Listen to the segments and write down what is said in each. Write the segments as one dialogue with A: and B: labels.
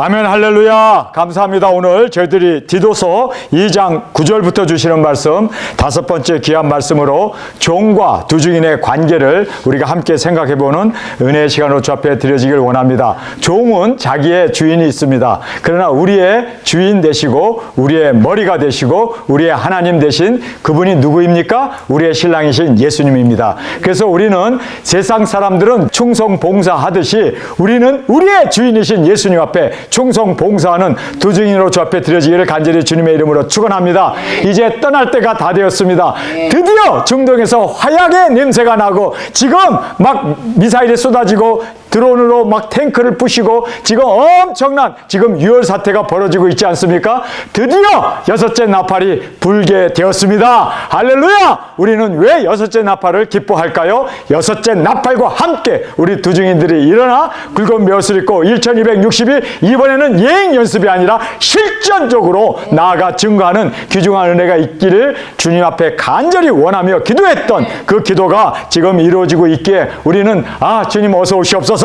A: 아멘. 할렐루야. 감사합니다. 오늘 저희들이 디도서 2장 9절부터 주시는 말씀, 다섯 번째 귀한 말씀으로 종과 두 증인의 관계를 우리가 함께 생각해보는 은혜의 시간으로 주 앞에 드려지길 원합니다. 종은 자기의 주인이 있습니다. 그러나 우리의 주인 되시고 우리의 머리가 되시고 우리의 하나님 되신 그분이 누구입니까? 우리의 신랑이신 예수님입니다. 그래서 우리는 세상 사람들은 충성 봉사하듯이 우리는 우리의 주인이신 예수님 앞에 충성 봉사하는 두 증인으로 주 앞에 드려지기를 간절히 주님의 이름으로 축원합니다. 이제 떠날 때가 다 되었습니다. 드디어 중동에서 화약의 냄새가 나고 지금 막 미사일이 쏟아지고 드론으로 막 탱크를 부시고 지금 엄청난 지금 유혈 사태가 벌어지고 있지 않습니까? 드디어 여섯째 나팔이 불게 되었습니다. 할렐루야! 우리는 왜 여섯째 나팔을 기뻐할까요? 여섯째 나팔과 함께 우리 두 증인들이 일어나 굵은 벼슬 입고 1260일 이번에는 예행 연습이 아니라 실전적으로 나아가 증거하는 귀중한 은혜가 있기를 주님 앞에 간절히 원하며 기도했던 그 기도가 지금 이루어지고 있기에 우리는 주님 어서 오시옵소서.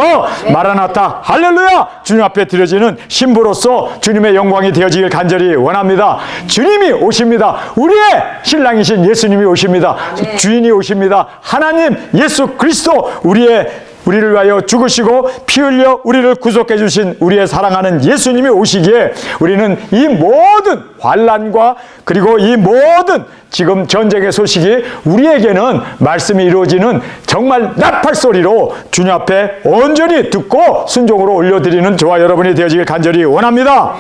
A: 마라나타 할렐루야 주님 앞에 드려지는 신부로서 주님의 영광이 되어지길 간절히 원합니다. 주님이 오십니다. 우리의 신랑이신 예수님이 오십니다. 주인이 오십니다. 하나님 예수 그리스도 우리를 위하여 죽으시고 피 흘려 우리를 구속해 주신 우리의 사랑하는 예수님이 오시기에 우리는 이 모든 환난과 그리고 이 모든 지금 전쟁의 소식이 우리에게는 말씀이 이루어지는 정말 나팔 소리로 주님 앞에 온전히 듣고 순종으로 올려드리는 저와 여러분이 되어지길 간절히 원합니다.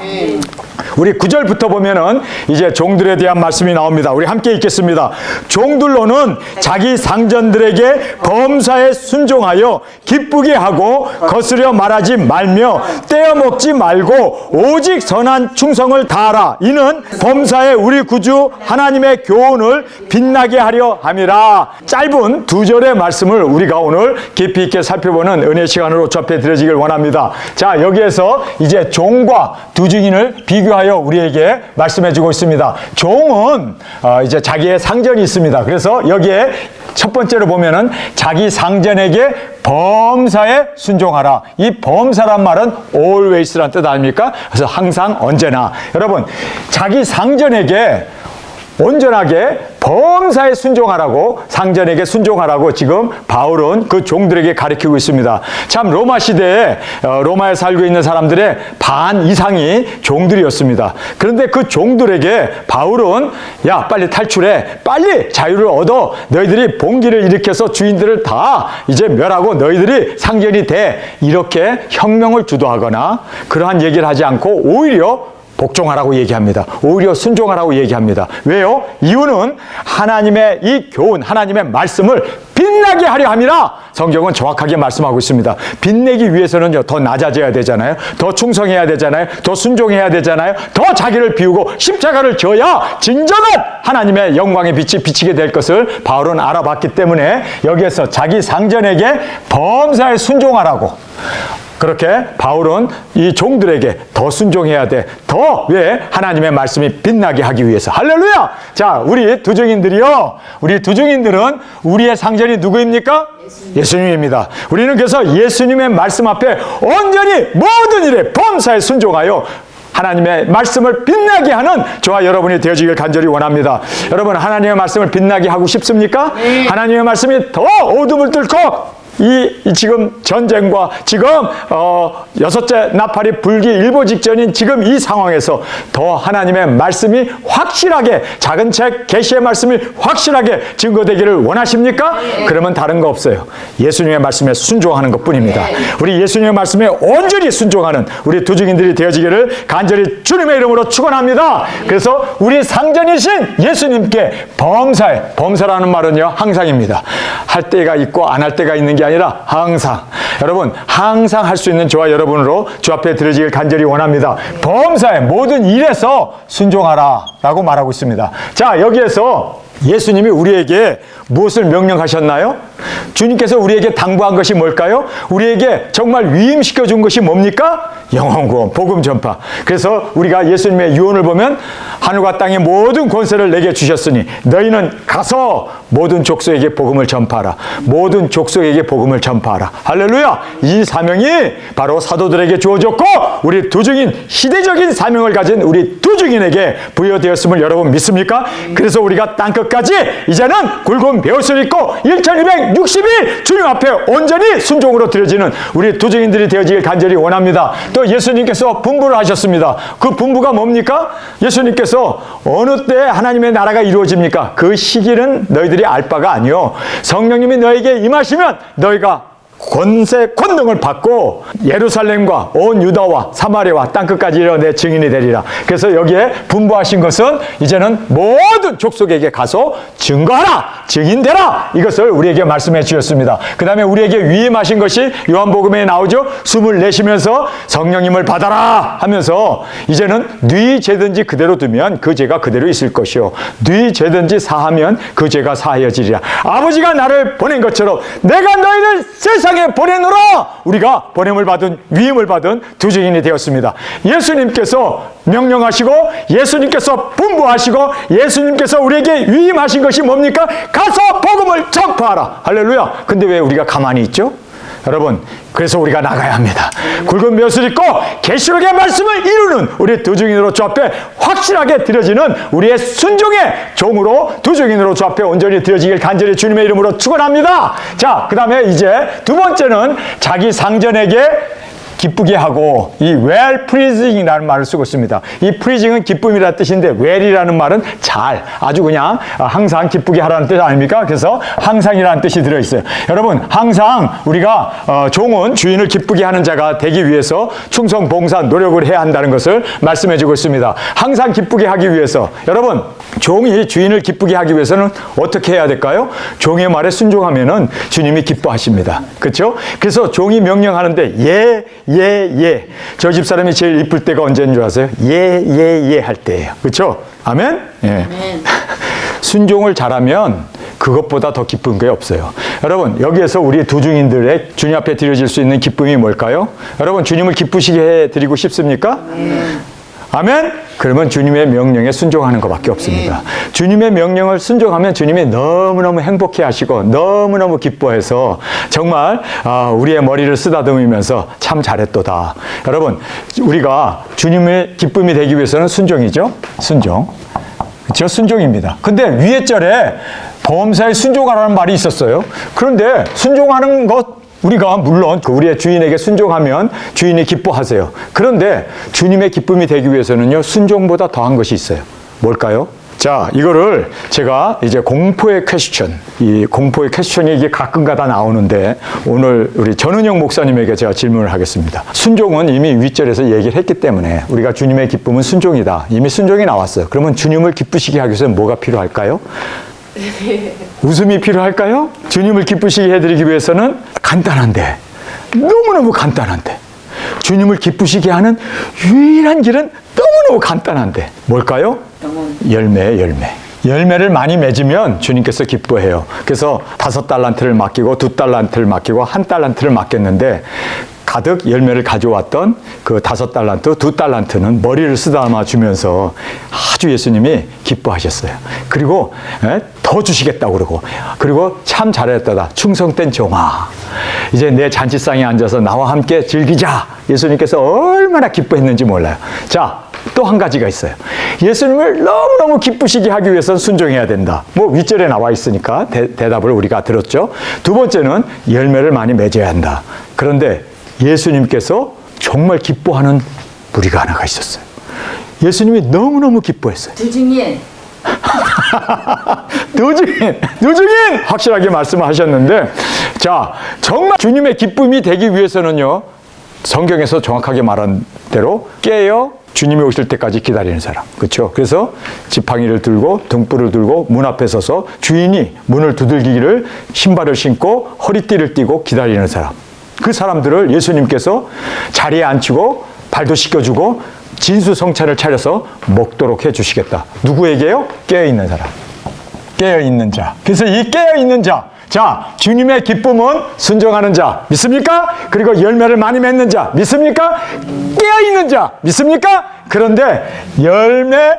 A: 우리 9절부터 보면은 이제 종들에 대한 말씀이 나옵니다. 우리 함께 읽겠습니다. 종들로는 자기 상전들에게 범사에 순종하여 기쁘게 하고 거스려 말하지 말며 떼어먹지 말고 오직 선한 충성을 다하라. 이는 범사에 우리 구주 하나님의 교훈을 빛나게 하려 함이라. 짧은 두 절의 말씀을 우리가 오늘 깊이 있게 살펴보는 은혜 시간으로 주 앞에 드려지길 원합니다. 자, 여기에서 이제 종과 두 증인을 비교하여 우리에게 말씀해주고 있습니다. 종은 이제 자기의 상전이 있습니다. 그래서 여기에 첫 번째로 보면은 자기 상전에게 범사에 순종하라. 이 범사란 말은 always란 뜻 아닙니까? 그래서 항상 언제나. 여러분, 자기 상전에게 온전하게 범사에 순종하라고 상전에게 순종하라고 지금 바울은 그 종들에게 가르치고 있습니다. 참 로마 시대에 로마에 살고 있는 사람들의 반 이상이 종들이었습니다. 그런데 그 종들에게 바울은 야 빨리 탈출해 빨리 자유를 얻어 너희들이 봉기를 일으켜서 주인들을 다 이제 멸하고 너희들이 상전이 돼 이렇게 혁명을 주도하거나 그러한 얘기를 하지 않고 오히려 복종하라고 얘기합니다. 오히려 순종하라고 얘기합니다. 왜요? 이유는 하나님의 이 교훈, 하나님의 말씀을 빛나게 하려 함이라 성경은 정확하게 말씀하고 있습니다. 빛내기 위해서는요, 더 낮아져야 되잖아요. 더 충성해야 되잖아요. 더 순종해야 되잖아요. 더 자기를 비우고 십자가를 져야 진정한 하나님의 영광의 빛이 비치게 될 것을 바울은 알아봤기 때문에 여기에서 자기 상전에게 범사에 순종하라고 그렇게 바울은 이 종들에게 더 순종해야 돼. 더 왜? 하나님의 말씀이 빛나게 하기 위해서. 할렐루야! 자, 우리 두 증인들이요. 우리 두 증인들은 우리의 상전이 누구입니까? 예수님입니다. 우리는 그래서 예수님의 말씀 앞에 온전히 모든 일에 범사에 순종하여 하나님의 말씀을 빛나게 하는 저와 여러분이 되어지길 간절히 원합니다. 여러분, 하나님의 말씀을 빛나게 하고 싶습니까? 하나님의 말씀이 더 어둠을 뚫고 지금 전쟁과 지금 여섯째 나팔이 불기 일보 직전인 지금 이 상황에서 더 하나님의 말씀이 확실하게 작은 책 계시의 말씀이 확실하게 증거되기를 원하십니까? 그러면 다른 거 없어요. 예수님의 말씀에 순종하는 것뿐입니다. 우리 예수님의 말씀에 온전히 순종하는 우리 두 증인들이 되어지기를 간절히 주님의 이름으로 축원합니다. 그래서 우리 상전이신 예수님께 범사라는 말은요 항상입니다. 할 때가 있고 안 할 때가 있는 게 아니라 항상. 여러분, 항상 할 수 있는 저와 여러분으로 주 앞에 드려지길 간절히 원합니다. 범사의 모든 일에서 순종하라 라고 말하고 있습니다. 자, 여기에서 예수님이 우리에게 무엇을 명령하셨나요? 주님께서 우리에게 당부한 것이 뭘까요? 우리에게 정말 위임시켜 준 것이 뭡니까? 영원 구원, 복음 전파. 그래서 우리가 예수님의 유언을 보면 하늘과 땅의 모든 권세를 내게 주셨으니 너희는 가서 모든 족속에게 복음을 전파하라. 모든 족속에게 복음을 전파하라. 할렐루야! 이 사명이 바로 사도들에게 주어졌고 우리 두증인, 시대적인 사명을 가진 우리 두증인에게 부여되었음을 여러분 믿습니까? 그래서 우리가 땅끝까지 이제는 굵은 벼슬 입고 1260일 주님 앞에 온전히 순종으로 드려지는 우리 두증인들이 되어지길 간절히 원합니다. 또 예수님께서 분부를 하셨습니다. 그 분부가 뭡니까? 예수님께서 어느 때 하나님의 나라가 이루어집니까? 그 시기는 너희들이 알 바가 아니요. 성령님이 너에게 임하시면 너희가 권세, 권능을 받고 예루살렘과 온 유다와 사마리아와 땅끝까지 이르러 내 증인이 되리라. 그래서 여기에 분부하신 것은 이제는 모든 족속에게 가서 증거하라, 증인되라. 이것을 우리에게 말씀해 주셨습니다. 그 다음에 우리에게 위임하신 것이 요한복음에 나오죠. 숨을 내쉬면서 성령님을 받아라 하면서 이제는 네 죄든지 그대로 두면 그 죄가 그대로 있을 것이요 네 죄든지 사하면 그 죄가 사하여지리라. 아버지가 나를 보낸 것처럼 내가 너희를 세상에 보내노라. 우리가 보냄을 받은, 위임을 받은 두증인이 되었습니다. 예수님께서 명령하시고 예수님께서 분부하시고 예수님께서 우리에게 위임하신 것이 뭡니까? 가서 복음을 전파하라. 할렐루야. 근데 왜 우리가 가만히 있죠? 여러분, 그래서 우리가 나가야 합니다. 굵은 벼슬 입고 계시록의 말씀을 이루는 우리 두증인으로 주 앞에 확실하게 드려지는 우리의 순종의 종으로 두증인으로 주 앞에 온전히 드려지길 간절히 주님의 이름으로 축원합니다. 자, 그 다음에 이제 두 번째는 자기 상전에게 기쁘게 하고 이 well pleasing이라는 말을 쓰고 있습니다. 이 pleasing은 기쁨이라는 뜻인데 well이라는 말은 잘, 아주 그냥 항상 기쁘게 하라는 뜻 아닙니까? 그래서 항상이라는 뜻이 들어있어요. 여러분, 항상 우리가 종은 주인을 기쁘게 하는 자가 되기 위해서 충성, 봉사, 노력을 해야 한다는 것을 말씀해 주고 있습니다. 항상 기쁘게 하기 위해서 여러분, 종이 주인을 기쁘게 하기 위해서는 어떻게 해야 될까요? 종의 말에 순종하면은 주님이 기뻐하십니다. 그렇죠? 그래서 종이 명령하는데 예. 저 집사람이 제일 이쁠 때가 언제인 줄 아세요? 예 할 때예요. 그렇죠? 아멘? 예.
B: 아멘.
A: 순종을 잘하면 그것보다 더 기쁜 게 없어요. 여러분, 여기에서 우리 두증인들의 주님 앞에 드려질 수 있는 기쁨이 뭘까요? 여러분, 주님을 기쁘시게 해드리고 싶습니까? 아멘? 그러면 주님의 명령에 순종하는 것밖에 없습니다. 주님의 명령을 순종하면 주님이 너무너무 행복해 하시고 너무너무 기뻐해서 정말 우리의 머리를 쓰다듬으면서 참 잘했도다. 여러분, 우리가 주님의 기쁨이 되기 위해서는 순종이죠. 순종. 그렇죠? 순종입니다. 근데 위에 절에 범사에 순종하라는 말이 있었어요. 그런데 순종하는 것 우리가 물론 우리의 주인에게 순종하면 주인이 기뻐하세요. 그런데 주님의 기쁨이 되기 위해서는요, 순종보다 더한 것이 있어요. 뭘까요? 자, 이거를 제가 이제 공포의 퀘스천, 이 공포의 퀘스천이 이게 가끔가다 나오는데 오늘 우리 전은영 목사님에게 제가 질문을 하겠습니다. 순종은 이미 윗절에서 얘기를 했기 때문에 우리가 주님의 기쁨은 순종이다. 이미 순종이 나왔어요. 그러면 주님을 기쁘시게 하기 위해서 뭐가 필요할까요? 웃음이 필요할까요? 주님을 기쁘시게 해드리기 위해서는 간단한데, 너무너무 간단한데, 주님을 기쁘시게 하는 유일한 길은 너무너무 간단한데 뭘까요? 열매예요. 열매를 많이 맺으면 주님께서 기뻐해요. 그래서 5달란트를 맡기고 2달란트를 맡기고 1달란트를 맡겼는데 가득 열매를 가져왔던 그 5달란트, 2달란트는 머리를 쓰다듬어 주면서 아주 예수님이 기뻐하셨어요. 그리고 더 주시겠다고 그러고, 그리고 참 잘했다다. 충성된 종아. 이제 내 잔치상에 앉아서 나와 함께 즐기자. 예수님께서 얼마나 기뻐했는지 몰라요. 자, 또 한 가지가 있어요. 예수님을 너무너무 기쁘시게 하기 위해서는 순종해야 된다. 뭐 윗절에 나와 있으니까 대답을 우리가 들었죠. 두 번째는 열매를 많이 맺어야 한다. 그런데 예수님께서 정말 기뻐하는 무리가 하나가 있었어요. 예수님이 너무너무 기뻐했어요.
B: 두증인
A: 확실하게 말씀하셨는데, 자, 정말 주님의 기쁨이 되기 위해서는요, 성경에서 정확하게 말한 대로 깨어 주님이 오실 때까지 기다리는 사람. 그렇죠? 그래서 지팡이를 들고 등불을 들고 문 앞에 서서 주인이 문을 두들기기를 신발을 신고 허리띠를 띠고 기다리는 사람. 그 사람들을 예수님께서 자리에 앉히고 발도 씻겨주고 진수성찬을 차려서 먹도록 해주시겠다. 누구에게요? 깨어있는 사람. 깨어있는 자. 그래서 이 깨어있는 자, 자, 주님의 기쁨은 순종하는 자 믿습니까? 그리고 열매를 많이 맺는 자 믿습니까? 깨어있는 자 믿습니까? 그런데 열매,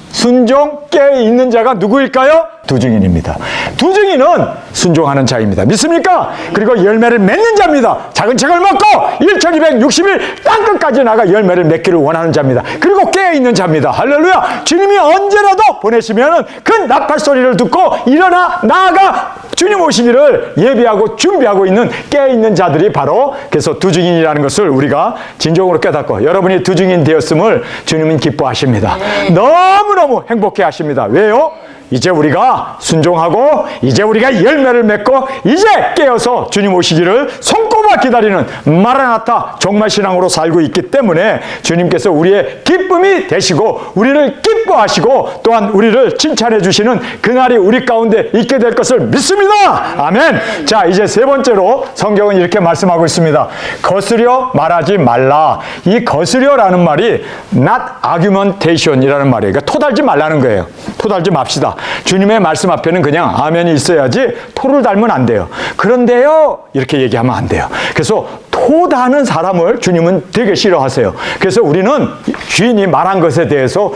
A: 순종, 깨어있는 자가 누구일까요? 두증인입니다. 두증인은 순종하는 자입니다. 믿습니까? 그리고 열매를 맺는 자입니다. 작은 책을 먹고 1260일 땅끝까지 나가 열매를 맺기를 원하는 자입니다. 그리고 깨어있는 자입니다. 할렐루야. 주님이 언제라도 보내시면 그 나팔 소리를 듣고 일어나 나아가 주님 오시기를 예비하고 준비하고 있는 깨어있는 자들이 바로 그래서 두증인이라는 것을 우리가 진정으로 깨닫고 여러분이 두증인 되었음을 주님은 기뻐하십니다. 너무너무 행복해 하십니다. 왜요? 이제 우리가 순종하고 이제 우리가 열매를 맺고 이제 깨어서 주님 오시기를 손꼽아 기다리는 마라나타 종말신앙으로 살고 있기 때문에 주님께서 우리의 기쁨이 되시고 우리를 기뻐하시고 또한 우리를 칭찬해 주시는 그날이 우리 가운데 있게 될 것을 믿습니다. 아멘. 자, 이제 세 번째로 성경은 이렇게 말씀하고 있습니다. 거스려 말하지 말라. 이 거스려라는 말이 not argumentation이라는 말이에요. 그러니까 토달지 말라는 거예요. 토달지 맙시다. 주님의 말씀 앞에는 그냥 아멘이 있어야지 토를 달면 안 돼요. 그런데요 이렇게 얘기하면 안 돼요. 그래서 토다는 사람을 주님은 되게 싫어하세요. 그래서 우리는 주인이 말한 것에 대해서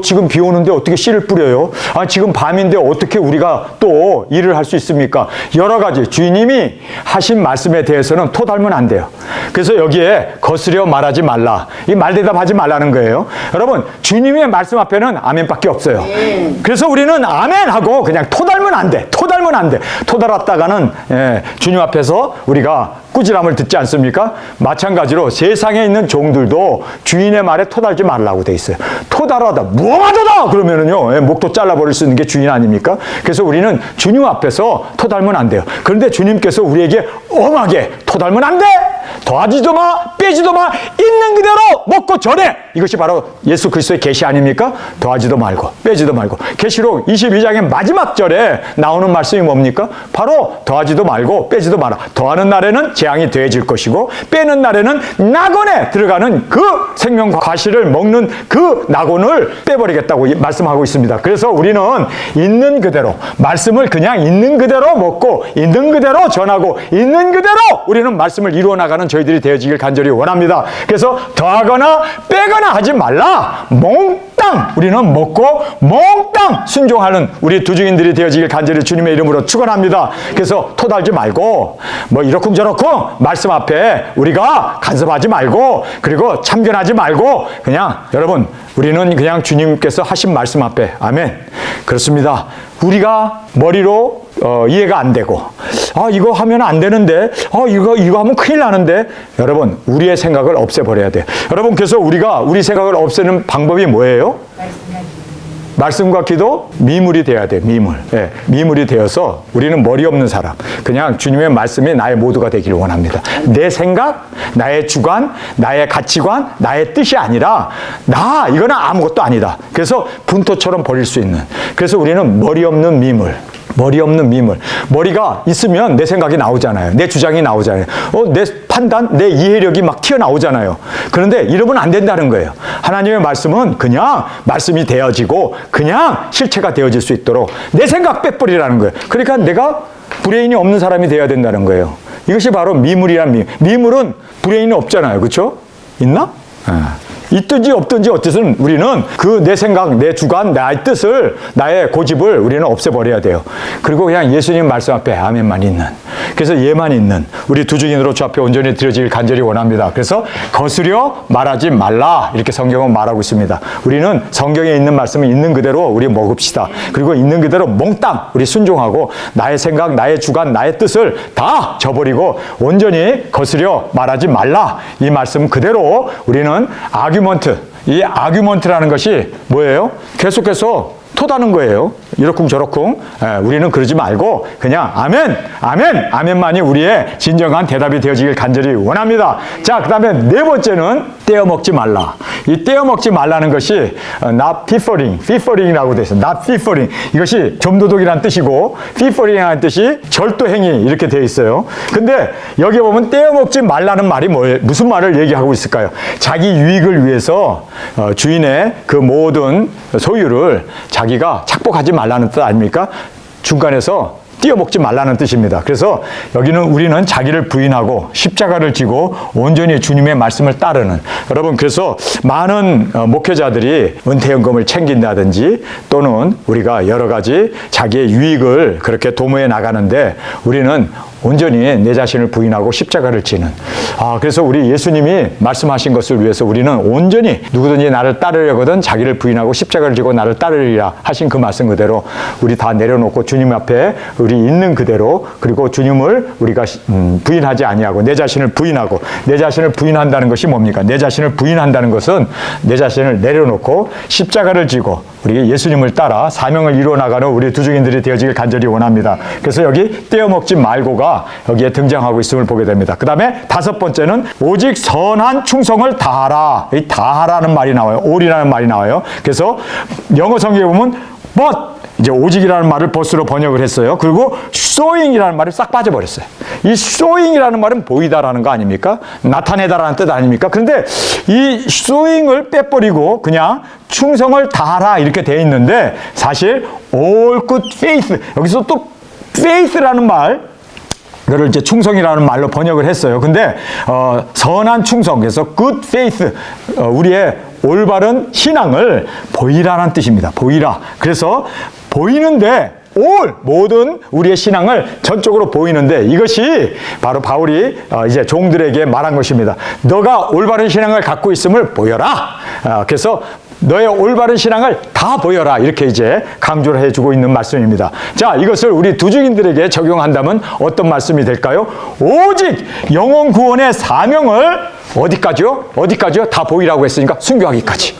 A: 지금 비 오는데 어떻게 씨를 뿌려요? 지금 밤인데 어떻게 우리가 또 일을 할 수 있습니까? 여러 가지 주님이 하신 말씀에 대해서는 토달면 안 돼요. 그래서 여기에 거스려 말하지 말라. 이 말대답하지 말라는 거예요. 여러분 주님의 말씀 앞에는 아멘밖에 없어요. 그래서 우리는 아멘하고 그냥 토달면 안 돼. 토달면 안 돼. 토달았다가는 주님 앞에서 우리가 꾸지람을 듣지 않습니까? 마찬가지로 세상에 있는 종들도 주인의 말에 토달지 말라고 돼 있어요. 토달하다 무엄하다 그러면은요 목도 잘라버릴 수 있는 게 주인 아닙니까? 그래서 우리는 주님 앞에서 토달면 안 돼요. 그런데 주님께서 우리에게 엄하게 토달면 안 돼. 더하지도 마, 빼지도 마, 있는 그대로 먹고 전해. 이것이 바로 예수 그리스도의 계시 아닙니까? 더하지도 말고 빼지도 말고. 계시록 22장의 마지막 절에 나오는 말씀이 뭡니까? 바로 더하지도 말고 빼지도 마라. 더하는 날에는 재앙이 더해질 것이고 빼는 날에는 낙원에 들어가는 그 생명 과실을 먹는 그 낙원을 빼버리겠다고 말씀하고 있습니다. 그래서 우리는 있는 그대로 말씀을 그냥 있는 그대로 먹고 있는 그대로 전하고 있는 그대로 우리는 말씀을 이루어 나가는 저희들이 되어지길 간절히 원합니다. 그래서 더하거나 빼거나 하지 말라. 몽땅 우리는 먹고 몽땅 순종하는 우리 두증인들이 되어지길 간절히 주님의 이름으로 축원합니다. 그래서 토달지 말고 뭐 이러쿵저러쿵 말씀 앞에 우리가 간섭하지 말고 그리고 참견하지 말고 그냥 여러분 우리는 그냥 주님께서 하신 말씀 앞에 아멘. 그렇습니다. 우리가 머리로 이해가 안 되고 이거 하면 안 되는데 이거 하면 큰일 나는데 여러분 우리의 생각을 없애버려야 돼요. 여러분 그래서 우리가 우리 생각을 없애는 방법이 뭐예요? 말씀과 기도 미물이 돼야 돼요. 미물. 미물이 되어서 우리는 머리 없는 사람 그냥 주님의 말씀이 나의 모두가 되기를 원합니다. 내 생각, 나의 주관, 나의 가치관, 나의 뜻이 아니라 나 이거는 아무것도 아니다. 그래서 분토처럼 버릴 수 있는 그래서 우리는 머리 없는 미물. 머리 없는 미물. 머리가 있으면 내 생각이 나오잖아요. 내 주장이 나오잖아요. 내 판단, 내 이해력이 막 튀어나오잖아요. 그런데 이러면 안 된다는 거예요. 하나님의 말씀은 그냥 말씀이 되어지고 그냥 실체가 되어질 수 있도록 내 생각 빼버리라는 거예요. 그러니까 내가 브레인이 없는 사람이 되어야 된다는 거예요. 이것이 바로 미물이란 미물. 미물은 브레인이 없잖아요. 그렇죠? 있나? 있든지 없든지 어쨌든 우리는 그 내 생각, 내 주관, 나의 뜻을, 나의 고집을 우리는 없애버려야 돼요. 그리고 그냥 예수님 말씀 앞에 아멘만 있는 그래서 예만 있는 우리 두증인으로 주 앞에 온전히 드려지길 간절히 원합니다. 그래서 거스려 말하지 말라 이렇게 성경은 말하고 있습니다. 우리는 성경에 있는 말씀을 있는 그대로 우리 먹읍시다. 그리고 있는 그대로 몽땅 우리 순종하고 나의 생각, 나의 주관, 나의 뜻을 다 저버리고 온전히 거스려 말하지 말라 이 말씀 그대로 우리는 이 아규먼트라는 것이 뭐예요? 계속해서 토다는 거예요. 이러쿵저러쿵. 우리는 그러지 말고 그냥 아멘, 아멘, 아멘만이 우리의 진정한 대답이 되어지길 간절히 원합니다. 자, 그 다음에 네 번째는 떼어먹지 말라. 이 떼어먹지 말라는 것이 not fearing이라고 되어 있어요. not fearing. 이것이 점도독이라는 뜻이고 fearing이라는 뜻이 절도행위 이렇게 되어 있어요. 근데 여기 보면 떼어먹지 말라는 말이 뭐예요? 무슨 말을 얘기하고 있을까요? 자기 유익을 위해서 주인의 그 모든 소유를 자기가 착복하지 말라는 뜻 아닙니까? 중간에서 띄어먹지 말라는 뜻입니다. 그래서 여기는 우리는 자기를 부인하고 십자가를 지고 온전히 주님의 말씀을 따르는, 여러분, 그래서 많은 목회자들이 은퇴연금을 챙긴다든지 또는 우리가 여러 가지 자기의 유익을 그렇게 도모해 나가는데 우리는 온전히 내 자신을 부인하고 십자가를 지는, 그래서 우리 예수님이 말씀하신 것을 위해서 우리는 온전히 누구든지 나를 따르려거든 자기를 부인하고 십자가를 지고 나를 따르리라 하신 그 말씀 그대로 우리 다 내려놓고 주님 앞에 우리 있는 그대로, 그리고 주님을 우리가 부인하지 아니하고 내 자신을 부인하고, 내 자신을 부인한다는 것이 뭡니까? 내 자신을 부인한다는 것은 내 자신을 내려놓고 십자가를 지고 우리 예수님을 따라 사명을 이루어 나가는 우리 두중인들이 되어지길 간절히 원합니다. 그래서 여기 떼어먹지 말고가 여기에 등장하고 있음을 보게 됩니다. 그 다음에 다섯 번째는 오직 선한 충성을 다하라. 이 다하라는 말이 나와요. all이라는 말이 나와요. 그래서 영어 성경에 보면 but, 이제 오직이라는 말을 but으로 번역을 했어요. 그리고 showing이라는 말이 싹 빠져버렸어요. 이 showing이라는 말은 보이다라는 거 아닙니까? 나타내다라는 뜻 아닙니까? 그런데 이 showing을 빼버리고 그냥 충성을 다하라 이렇게 돼 있는데, 사실 all good faith, 여기서 또 faith라는 말, 그를 이제 충성이라는 말로 번역을 했어요. 근데 선한 충성, 그래서 good faith, 우리의 올바른 신앙을 보이라는 뜻입니다. 보이라. 그래서 보이는데 모든 우리의 신앙을 전적으로 보이는데, 이것이 바로 바울이 이제 종들에게 말한 것입니다. 너가 올바른 신앙을 갖고 있음을 보여라. 그래서 너의 올바른 신앙을 다 보여라, 이렇게 이제 강조를 해주고 있는 말씀입니다. 자, 이것을 우리 두중인들에게 적용한다면 어떤 말씀이 될까요? 오직 영혼 구원의 사명을 어디까지요? 어디까지요? 다 보이라고 했으니까 순교하기까지.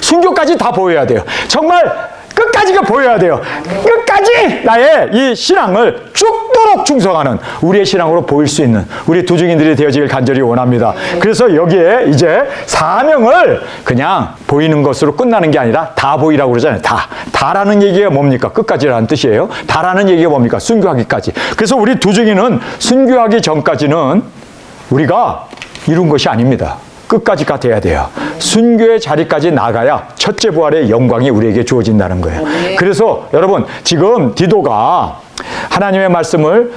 A: 순교까지 다 보여야 돼요. 정말 끝까지가 보여야 돼요. 끝까지 나의 이 신앙을 죽도록 충성하는 우리의 신앙으로 보일 수 있는 우리 두중인들이 되어지길 간절히 원합니다. 그래서 여기에 이제 사명을 그냥 보이는 것으로 끝나는 게 아니라 다 보이라고 그러잖아요. 다라는 얘기가 뭡니까? 끝까지라는 뜻이에요. 다라는 얘기가 뭡니까? 순교하기까지. 그래서 우리 두중인은 순교하기 전까지는 우리가 이룬 것이 아닙니다. 끝까지가 돼야 돼요. 순교의 자리까지 나가야 첫째 부활의 영광이 우리에게 주어진다는 거예요. 그래서 여러분, 지금 디도가 하나님의 말씀을,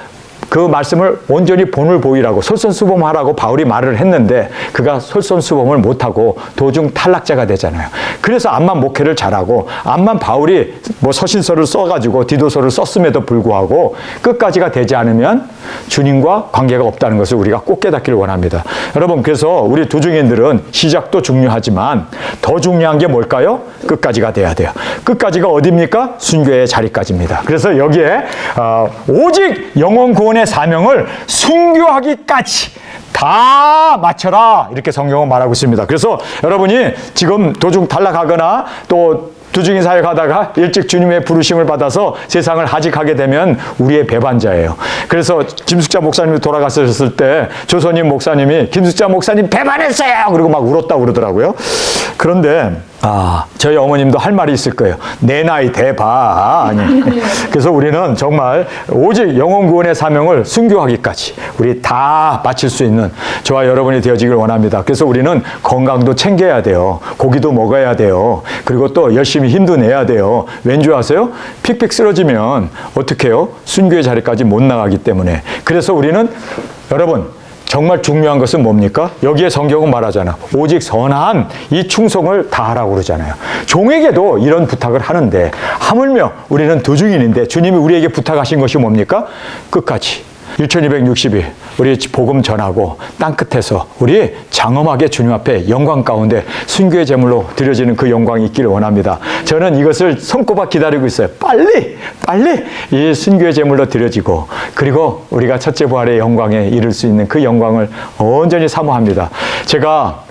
A: 그 말씀을 온전히 본을 보이라고 솔선수범하라고 바울이 말을 했는데 그가 솔선수범을 못하고 도중 탈락자가 되잖아요. 그래서 암만 목회를 잘하고 암만 바울이 뭐 서신서를 써가지고 디도서를 썼음에도 불구하고 끝까지가 되지 않으면 주님과 관계가 없다는 것을 우리가 꼭 깨닫기를 원합니다. 여러분, 그래서 우리 두중인들은 시작도 중요하지만 더 중요한 게 뭘까요? 끝까지가 돼야 돼요. 끝까지가 어디입니까? 순교의 자리까지입니다. 그래서 여기에 오직 영혼 구원의 사명을 순교하기까지 다 마쳐라, 이렇게 성경은 말하고 있습니다. 그래서 여러분이 지금 도중 탈락하거나 또 두중인 사역하다가 일찍 주님의 부르심을 받아서 세상을 하직하게 되면 우리의 배반자예요. 그래서 김숙자 목사님이 돌아가셨을 때 조선인 목사님이 김숙자 목사님 배반했어요! 그리고 막 울었다고 그러더라고요. 그런데 저희 어머님도 할 말이 있을 거예요. 내 나이 대반. 그래서 우리는 정말 오직 영혼 구원의 사명을 순교하기까지 우리 다 마칠 수 있는 저와 여러분이 되어지길 원합니다. 그래서 우리는 건강도 챙겨야 돼요. 고기도 먹어야 돼요. 그리고 또 열심히 힘도 내야 돼요. 왠지 아세요? 픽픽 쓰러지면 어떻게 해요? 순교의 자리까지 못 나가기 때문에. 그래서 우리는 여러분, 정말 중요한 것은 뭡니까? 여기에 성경은 말하잖아. 오직 선한 이 충성을 다하라고 그러잖아요. 종에게도 이런 부탁을 하는데 하물며 우리는 두중인인데 주님이 우리에게 부탁하신 것이 뭡니까? 끝까지 1260일 우리 복음 전하고 땅끝에서 우리 장엄하게 주님 앞에 영광 가운데 순교의 제물로 드려지는 그 영광이 있기를 원합니다. 저는 이것을 손꼽아 기다리고 있어요. 빨리 이 순교의 제물로 드려지고, 그리고 우리가 첫째 부활의 영광에 이를 수 있는 그 영광을 온전히 사모합니다. 제가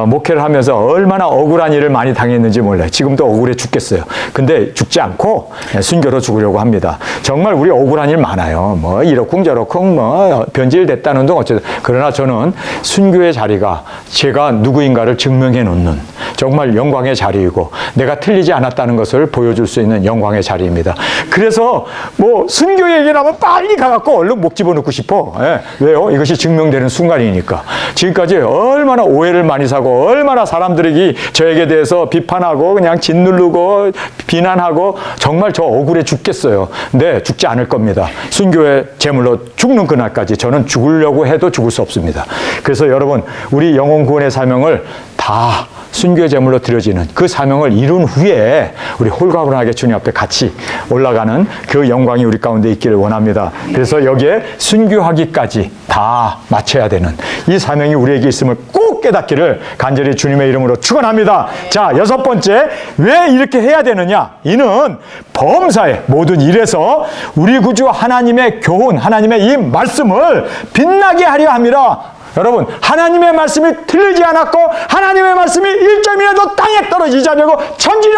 A: 목회를 하면서 얼마나 억울한 일을 많이 당했는지 몰라요. 지금도 억울해 죽겠어요. 근데 죽지 않고 순교로 죽으려고 합니다. 정말 우리 억울한 일 많아요. 뭐 이러쿵 저러쿵 뭐 변질됐다는 둥 어쨌든. 그러나 저는 순교의 자리가 제가 누구인가를 증명해 놓는, 정말 영광의 자리이고 내가 틀리지 않았다는 것을 보여줄 수 있는 영광의 자리입니다. 그래서 뭐 순교 얘기라면 빨리 가갖고 얼른 목 집어넣고 싶어. 예. 왜요? 이것이 증명되는 순간이니까. 지금까지 얼마나 오해를 많이 사고 얼마나 사람들이 저에게 대해서 비판하고 그냥 짓누르고 비난하고 정말 저 억울해 죽겠어요. 근데 죽지 않을 겁니다. 순교의 제물로 죽는 그날까지 저는 죽으려고 해도 죽을 수 없습니다. 그래서 여러분 우리 영혼 구원의 사명을 다 순교의 제물로 드려지는 그 사명을 이룬 후에 우리 홀가분하게 주님 앞에 같이 올라가는 그 영광이 우리 가운데 있기를 원합니다. 그래서 여기에 순교하기까지 다 마쳐야 되는 이 사명이 우리에게 있음을 꼭 깨닫기를 간절히 주님의 이름으로 축원합니다. 자, 6번째, 왜 이렇게 해야 되느냐? 이는 범사의 모든 일에서 우리 구주 하나님의 교훈, 하나님의 이 말씀을 빛나게 하려 함이라. 여러분, 하나님의 말씀이 틀리지 않았고 하나님의 말씀이 1점이라도 땅에 떨어지지 않고 천진이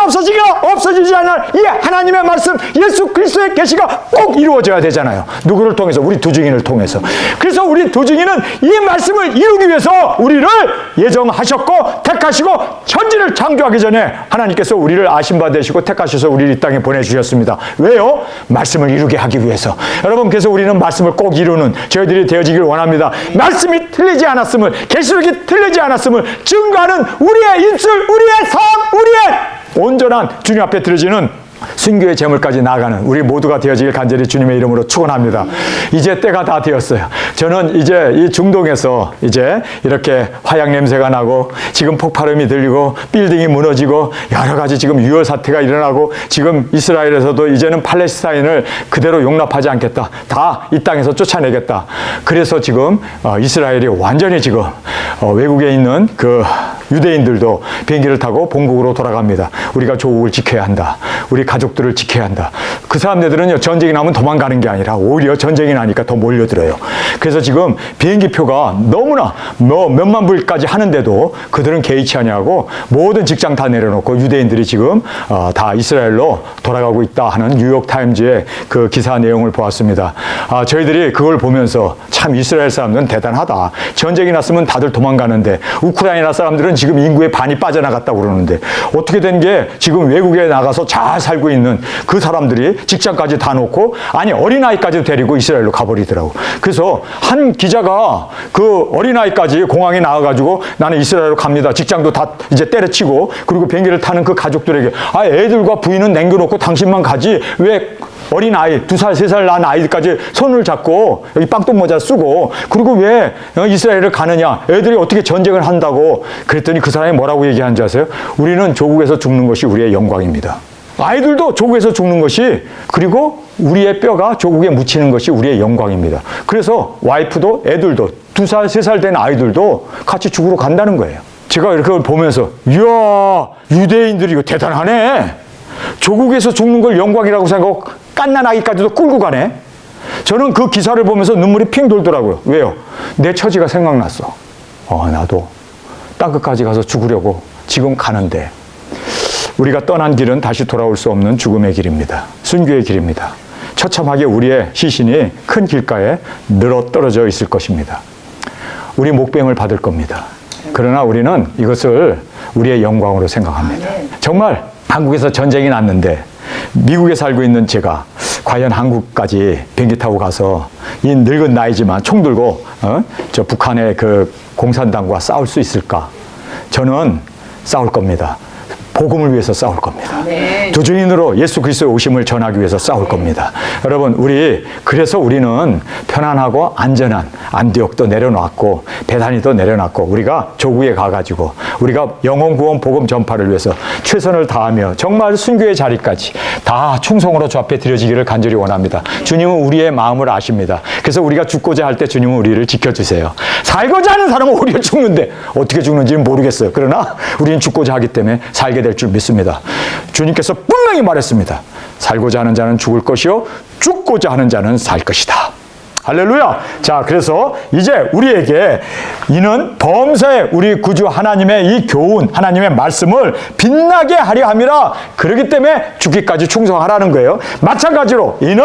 A: 없어지지 않을 이 하나님의 말씀 예수 그리스도의 계시가 꼭 이루어져야 되잖아요. 누구를 통해서? 우리 두 증인을 통해서. 그래서 우리 두 증인은 이 말씀을 이루기 위해서 우리를 예정하셨고 택하시고 천지를 창조하기 전에 하나님께서 우리를 아신 바 되시고 택하셔서 우리를 이 땅에 보내주셨습니다. 왜요? 말씀을 이루게 하기 위해서. 여러분, 그래서 우리는 말씀을 꼭 이루는 저희들이 되어지길 원합니다. 말씀이 틀리지 않았음을, 계시록이 틀리지 않았음을 증거하는 우리의 입술, 우리의 삶, 우리의 온전한 주님 앞에 드려지는 순교의 제물까지 나아가는 우리 모두가 되어지길 간절히 주님의 이름으로 축원합니다. 이제 때가 다 되었어요. 저는 이제 이 중동에서 이제 이렇게 화약 냄새가 나고 지금 폭발음이 들리고 빌딩이 무너지고 여러 가지 지금 유혈 사태가 일어나고 지금 이스라엘에서도 이제는 팔레스타인을 그대로 용납하지 않겠다. 다 이 땅에서 쫓아내겠다. 그래서 지금 이스라엘이 완전히 지금 외국에 있는 그 유대인들도 비행기를 타고 본국으로 돌아갑니다. 우리가 조국을 지켜야 한다. 우리 가족들을 지켜야 한다. 그 사람들은요, 전쟁이 나면 도망가는 게 아니라 오히려 전쟁이 나니까 더 몰려들어요. 그래서 지금 비행기 표가 너무나 몇만 불까지 하는데도 그들은 개의치 아니하고 모든 직장 다 내려놓고 유대인들이 지금 다 이스라엘로 돌아가고 있다 하는 뉴욕타임즈의 그 기사 내용을 보았습니다. 저희들이 그걸 보면서 참 이스라엘 사람들은 대단하다. 전쟁이 났으면 다들 도망가는데 우크라이나 사람들은 지금 인구의 반이 빠져나갔다고 그러는데 어떻게 된 게 지금 외국에 나가서 잘 살고 있는 그 사람들이 직장까지 다 놓고 아니 어린아이까지 데리고 이스라엘로 가버리더라고. 그래서 한 기자가 그 어린아이까지 공항에 나와가지고 나는 이스라엘로 갑니다. 직장도 다 이제 때려치고 그리고 비행기를 타는 그 가족들에게 애들과 부인은 남겨놓고 당신만 가지 왜 어린아이 2살, 3살 낳은 아이들까지 손을 잡고 여기 빵똥모자 쓰고 그리고 왜 이스라엘을 가느냐? 애들이 어떻게 전쟁을 한다고 그랬더니 그 사람이 뭐라고 얘기하는지 아세요? 우리는 조국에서 죽는 것이 우리의 영광입니다. 아이들도 조국에서 죽는 것이 그리고 우리의 뼈가 조국에 묻히는 것이 우리의 영광입니다. 그래서 와이프도 애들도 2살, 3살 된 아이들도 같이 죽으러 간다는 거예요. 제가 이렇게 보면서 이야 유대인들이 이거 대단하네. 조국에서 죽는 걸 영광이라고 생각하고 갓난 아기까지도 끌고 가네. 저는 그 기사를 보면서 눈물이 핑 돌더라고요. 왜요? 내 처지가 생각났어. 나도 땅끝까지 가서 죽으려고 지금 가는데 우리가 떠난 길은 다시 돌아올 수 없는 죽음의 길입니다. 순교의 길입니다. 처참하게 우리의 시신이 큰 길가에 늘어떨어져 있을 것입니다. 우리 목병을 받을 겁니다. 그러나 우리는 이것을 우리의 영광으로 생각합니다. 정말 한국에서 전쟁이 났는데 미국에 살고 있는 제가 과연 한국까지 비행기 타고 가서 이 늙은 나이지만 총 들고 저 북한의 그 공산당과 싸울 수 있을까? 저는 싸울 겁니다. 복음을 위해서 싸울 겁니다. 두 증인으로 예수 그리스도의 오심을 전하기 위해서 싸울 겁니다. 여러분, 그래서 우리는 편안하고 안전한 안디옥도 내려놨고 베다니도 내려놨고 우리가 조국에 가가지고 우리가 영혼 구원 복음 전파를 위해서 최선을 다하며 정말 순교의 자리까지 다 충성으로 주 앞에 드려지기를 간절히 원합니다. 주님은 우리의 마음을 아십니다. 그래서 우리가 죽고자 할 때 주님은 우리를 지켜주세요. 살고자 하는 사람은 오히려 죽는데 어떻게 죽는지는 모르겠어요. 그러나 우리는 죽고자 하기 때문에 살게 될 줄 믿습니다. 주님께서 분명히 말했습니다. 살고자 하는 자는 죽을 것이요 죽고자 하는 자는 살 것이다. 할렐루야. 자, 그래서 이제 우리에게 이는 범사에 우리 구주 하나님의 이 교훈, 하나님의 말씀을 빛나게 하려 함이라. 그렇기 때문에 죽기까지 충성하라는 거예요. 마찬가지로 이는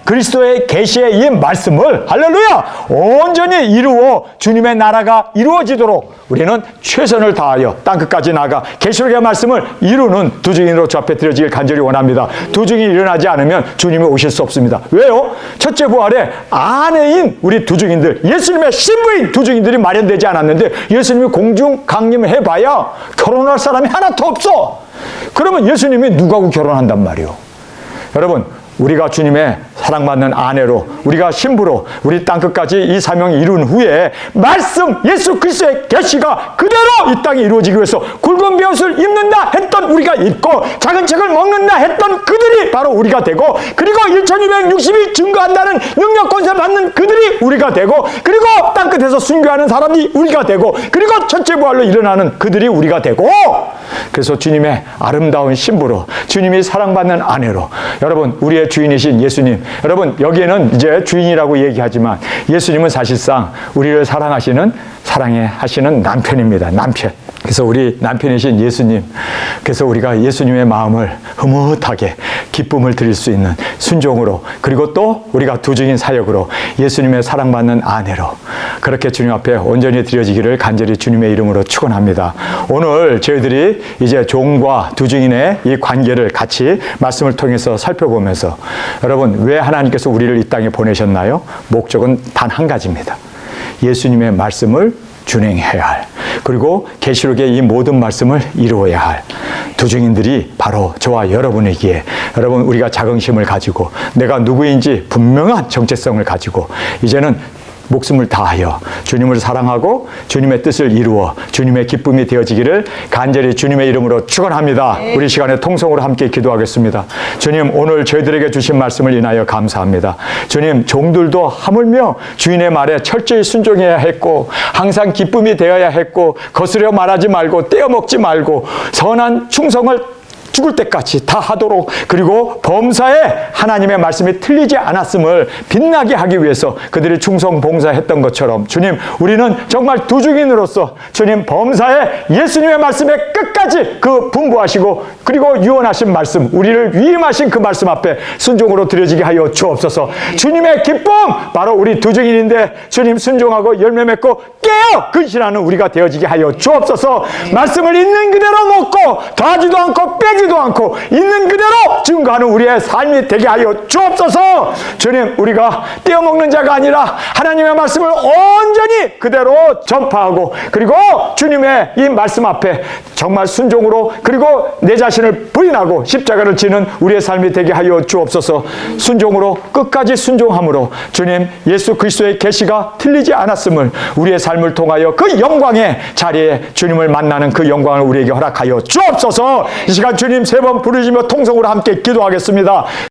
A: 그리스도의 계시의 이 말씀을 할렐루야 온전히 이루어 주님의 나라가 이루어지도록 우리는 최선을 다하여 땅끝까지 나가 계시록의 말씀을 이루는 두 증인으로 주 앞에 드려지길 간절히 원합니다. 두 증인이 일어나지 않으면 주님이 오실 수 없습니다. 왜요? 첫째 부활에 아내인 우리 두 증인들, 예수님의 신부인 두 증인들이 마련되지 않았는데 예수님이 공중 강림을 해봐야 결혼할 사람이 하나도 없어. 그러면 예수님이 누구하고 결혼한단 말이에요? 여러분, 우리가 주님의 사랑받는 아내로, 우리가 신부로 우리 땅끝까지 이 사명을 이룬 후에 말씀 예수 그리스도의 계시가 그대로 이 땅에 이루어지기 위해서 굵은 베옷을 입는다 했던 우리가 입고 작은 책을 먹는다 했던 그들이 바로 우리가 되고, 그리고 1260이 증거한다는 능력 권세 받는 그들이 우리가 되고, 그리고 땅끝에서 순교하는 사람이 우리가 되고, 그리고 첫째 부활로 일어나는 그들이 우리가 되고, 그래서 주님의 아름다운 신부로, 주님이 사랑받는 아내로, 여러분 우리의 주인이신 예수님, 여러분 여기에는 이제 주인이라고 얘기하지만 예수님은 사실상 우리를 사랑하시는, 사랑해 하시는 남편입니다. 남편. 그래서 우리 남편이신 예수님, 그래서 우리가 예수님의 마음을 흐뭇하게 기쁨을 드릴 수 있는 순종으로, 그리고 또 우리가 두 증인 사역으로 예수님의 사랑받는 아내로 그렇게 주님 앞에 온전히 드려지기를 간절히 주님의 이름으로 축원합니다. 오늘 저희들이 이제 종과 두 증인의 이 관계를 같이 말씀을 통해서 살펴보면서, 여러분 왜 하나님께서 우리를 이 땅에 보내셨나요? 목적은 단 한 가지입니다. 예수님의 말씀을 준행해야 할, 그리고 계시록의 이 모든 말씀을 이루어야 할 두 증인들이 바로 저와 여러분이기에, 여러분 우리가 자긍심을 가지고 내가 누구인지 분명한 정체성을 가지고 이제는 목숨을 다하여 주님을 사랑하고 주님의 뜻을 이루어 주님의 기쁨이 되어지기를 간절히 주님의 이름으로 축원합니다. 우리 시간에 통성으로 함께 기도하겠습니다. 주님, 오늘 저희들에게 주신 말씀을 인하여 감사합니다. 주님, 종들도 하물며 주인의 말에 철저히 순종해야 했고 항상 기쁨이 되어야 했고 거스려 말하지 말고 떼어먹지 말고 선한 충성을 죽을 때까지 다 하도록, 그리고 범사에 하나님의 말씀이 틀리지 않았음을 빛나게 하기 위해서 그들이 충성 봉사했던 것처럼, 주님 우리는 정말 두 증인으로서 주님 범사에 예수님의 말씀에 끝까지 그 분부하시고 그리고 유언하신 말씀, 우리를 위임하신 그 말씀 앞에 순종으로 드려지게 하여 주옵소서. 주님의 기쁨 바로 우리 두 증인인데 주님 순종하고 열매 맺고 깨어 근신하는 우리가 되어지게 하여 주옵소서. 말씀을 있는 그대로 먹고 더하지도 않고 빼지도 않고 있는 그대로 증거하는 우리의 삶이 되게 하여 주옵소서. 주님, 우리가 떼어먹는 자가 아니라 하나님의 말씀을 온전히 그대로 전파하고, 그리고 주님의 이 말씀 앞에 정말 순종으로, 그리고 내 자신을 부인하고 십자가를 지는 우리의 삶이 되게 하여 주옵소서. 순종으로, 끝까지 순종함으로 주님 예수 그리스도의 계시가 틀리지 않았음을 우리의 삶을 통하여 그 영광의 자리에 주님을 만나는 그 영광을 우리에게 허락하여 주옵소서. 이 시간 주님 세 번 부르짖며 통성으로 함께 기도하겠습니다.